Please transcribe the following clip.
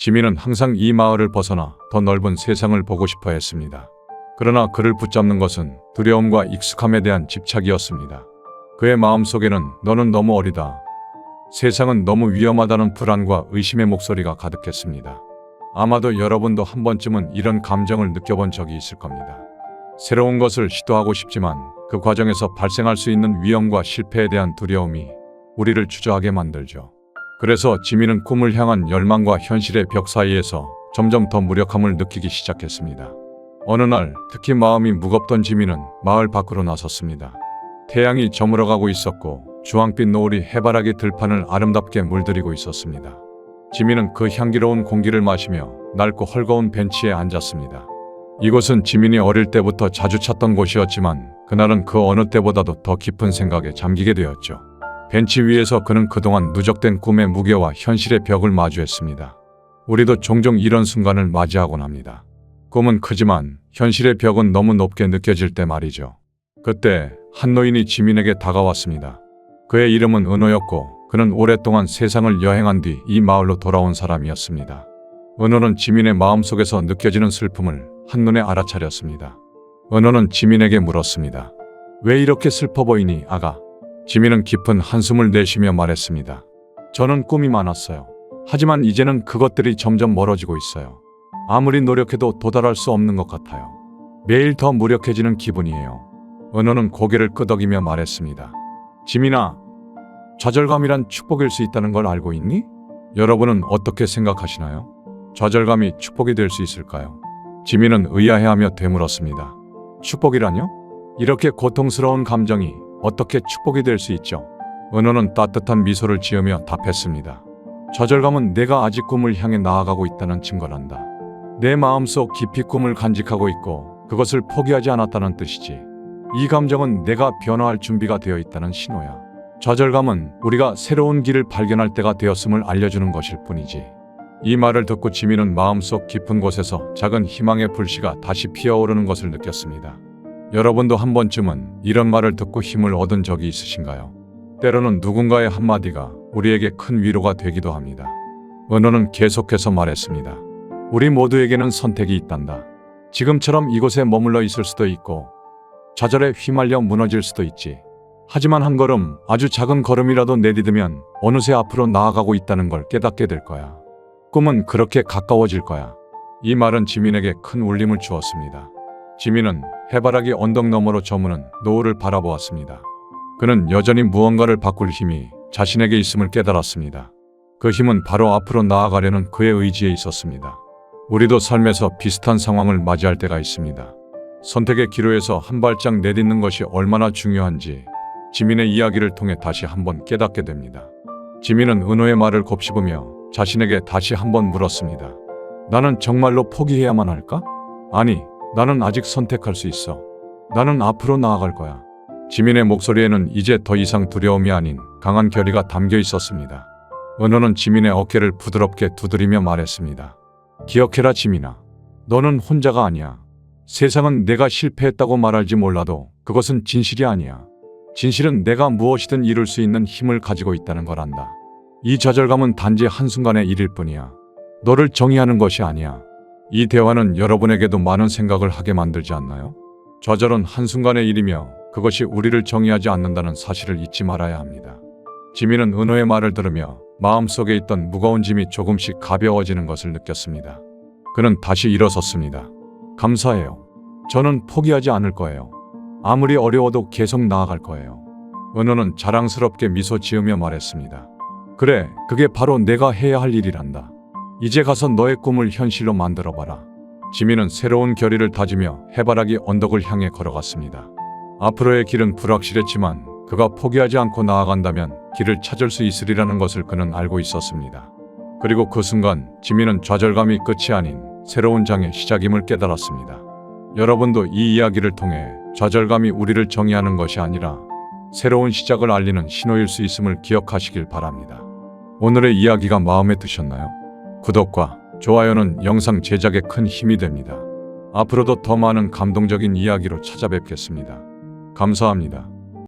지민은 항상 이 마을을 벗어나 더 넓은 세상을 보고 싶어 했습니다. 그러나 그를 붙잡는 것은 두려움과 익숙함에 대한 집착이었습니다. 그의 마음속에는 너는 너무 어리다. 세상은 너무 위험하다는 불안과 의심의 목소리가 가득했습니다. 아마도 여러분도 한 번쯤은 이런 감정을 느껴본 적이 있을 겁니다. 새로운 것을 시도하고 싶지만 그 과정에서 발생할 수 있는 위험과 실패에 대한 두려움이 우리를 주저하게 만들죠. 그래서 지민은 꿈을 향한 열망과 현실의 벽 사이에서 점점 더 무력함을 느끼기 시작했습니다. 어느 날 특히 마음이 무겁던 지민은 마을 밖으로 나섰습니다. 태양이 저물어가고 있었고 주황빛 노을이 해바라기 들판을 아름답게 물들이고 있었습니다. 지민은 그 향기로운 공기를 마시며 낡고 헐거운 벤치에 앉았습니다. 이곳은 지민이 어릴 때부터 자주 찾던 곳이었지만 그날은 그 어느 때보다도 더 깊은 생각에 잠기게 되었죠. 벤치 위에서 그는 그동안 누적된 꿈의 무게와 현실의 벽을 마주했습니다. 우리도 종종 이런 순간을 맞이하곤 합니다. 꿈은 크지만 현실의 벽은 너무 높게 느껴질 때 말이죠. 그때 한 노인이 지민에게 다가왔습니다. 그의 이름은 은호였고 그는 오랫동안 세상을 여행한 뒤 이 마을로 돌아온 사람이었습니다. 은호는 지민의 마음속에서 느껴지는 슬픔을 한눈에 알아차렸습니다. 은호는 지민에게 물었습니다. 왜 이렇게 슬퍼 보이니, 아가? 지민은 깊은 한숨을 내쉬며 말했습니다. 저는 꿈이 많았어요. 하지만 이제는 그것들이 점점 멀어지고 있어요. 아무리 노력해도 도달할 수 없는 것 같아요. 매일 더 무력해지는 기분이에요. 은호는 고개를 끄덕이며 말했습니다. 지민아, 좌절감이란 축복일 수 있다는 걸 알고 있니? 여러분은 어떻게 생각하시나요? 좌절감이 축복이 될 수 있을까요? 지민은 의아해하며 되물었습니다. 축복이라뇨? 이렇게 고통스러운 감정이 어떻게 축복이 될 수 있죠? 은호는 따뜻한 미소를 지으며 답했습니다. 좌절감은 내가 아직 꿈을 향해 나아가고 있다는 증거란다. 내 마음속 깊이 꿈을 간직하고 있고 그것을 포기하지 않았다는 뜻이지. 이 감정은 내가 변화할 준비가 되어 있다는 신호야. 좌절감은 우리가 새로운 길을 발견할 때가 되었음을 알려주는 것일 뿐이지. 이 말을 듣고 지민은 마음속 깊은 곳에서 작은 희망의 불씨가 다시 피어오르는 것을 느꼈습니다. 여러분도 한 번쯤은 이런 말을 듣고 힘을 얻은 적이 있으신가요? 때로는 누군가의 한마디가 우리에게 큰 위로가 되기도 합니다. 은호는 계속해서 말했습니다. 우리 모두에게는 선택이 있단다. 지금처럼 이곳에 머물러 있을 수도 있고 좌절에 휘말려 무너질 수도 있지. 하지만 한 걸음, 아주 작은 걸음이라도 내디디면 어느새 앞으로 나아가고 있다는 걸 깨닫게 될 거야. 꿈은 그렇게 가까워질 거야. 이 말은 지민에게 큰 울림을 주었습니다. 지민은 해바라기 언덕 너머로 저무는 노을을 바라보았습니다. 그는 여전히 무언가를 바꿀 힘이 자신에게 있음을 깨달았습니다. 그 힘은 바로 앞으로 나아가려는 그의 의지에 있었습니다. 우리도 삶에서 비슷한 상황을 맞이할 때가 있습니다. 선택의 기로에서 한 발짝 내딛는 것이 얼마나 중요한지 지민의 이야기를 통해 다시 한번 깨닫게 됩니다. 지민은 은호의 말을 곱씹으며 자신에게 다시 한번 물었습니다. 나는 정말로 포기해야만 할까? 아니, 나는 아직 선택할 수 있어. 나는 앞으로 나아갈 거야. 지민의 목소리에는 이제 더 이상 두려움이 아닌 강한 결의가 담겨 있었습니다. 은호는 지민의 어깨를 부드럽게 두드리며 말했습니다. 기억해라, 지민아. 너는 혼자가 아니야. 세상은 내가 실패했다고 말할지 몰라도 그것은 진실이 아니야. 진실은 내가 무엇이든 이룰 수 있는 힘을 가지고 있다는 걸 안다. 이 좌절감은 단지 한순간의 일일 뿐이야. 너를 정의하는 것이 아니야. 이 대화는 여러분에게도 많은 생각을 하게 만들지 않나요? 좌절은 한순간의 일이며 그것이 우리를 정의하지 않는다는 사실을 잊지 말아야 합니다. 지민은 은호의 말을 들으며 마음속에 있던 무거운 짐이 조금씩 가벼워지는 것을 느꼈습니다. 그는 다시 일어섰습니다. 감사해요. 저는 포기하지 않을 거예요. 아무리 어려워도 계속 나아갈 거예요. 은호는 자랑스럽게 미소 지으며 말했습니다. 그래, 그게 바로 내가 해야 할 일이란다. 이제 가서 너의 꿈을 현실로 만들어봐라. 지민은 새로운 결의를 다지며 해바라기 언덕을 향해 걸어갔습니다. 앞으로의 길은 불확실했지만 그가 포기하지 않고 나아간다면 길을 찾을 수 있으리라는 것을 그는 알고 있었습니다. 그리고 그 순간 지민은 좌절감이 끝이 아닌 새로운 장의 시작임을 깨달았습니다. 여러분도 이 이야기를 통해 좌절감이 우리를 정의하는 것이 아니라 새로운 시작을 알리는 신호일 수 있음을 기억하시길 바랍니다. 오늘의 이야기가 마음에 드셨나요? 구독과 좋아요는 영상 제작에 큰 힘이 됩니다. 앞으로도 더 많은 감동적인 이야기로 찾아뵙겠습니다. 감사합니다.